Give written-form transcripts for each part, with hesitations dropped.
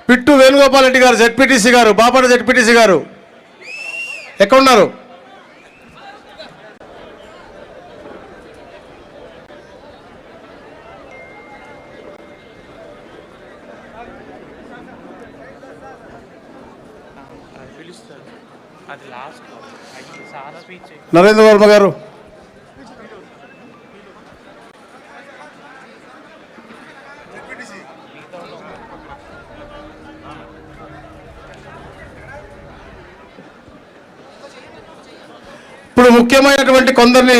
పిట్టు వేణుగోపాల్ రెడ్డి గారు జెడ్పీటీసీ గారు, బాపట్ల జెడ్పీటీసీ గారు ఎక్కడున్నారు? నరేంద్ర వర్మ గారు, ఇప్పుడు ముఖ్యమైనటువంటి కొందరిని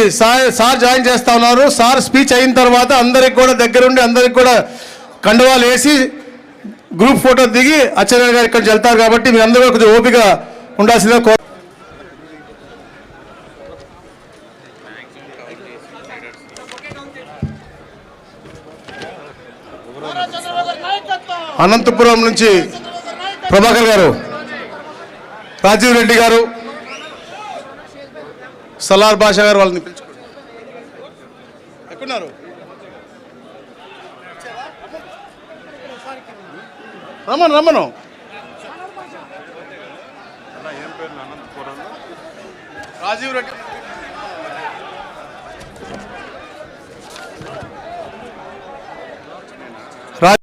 సార్ జాయిన్ చేస్తా ఉన్నారు. సార్ స్పీచ్ అయిన తర్వాత అందరికి కూడా దగ్గరుండి అందరికి కూడా కండువాలు వేసి గ్రూప్ ఫోటో దిగి అచ్చెన్నాయుడు గారు ఇక్కడ వెళ్తారు. కాబట్టి మీరు అందరూ కొంచెం ఓపిక ఉండాల్సిందిగా. అనంతపురం నుంచి ప్రభాకర్ గారు, రాజీవ్ రెడ్డి గారు, సలార్ బాషా గారు వాళ్ళని పిలుచుకోండి. ఎక్కడున్నారు? రమ్మను. రాజీవ్ రెడ్డి.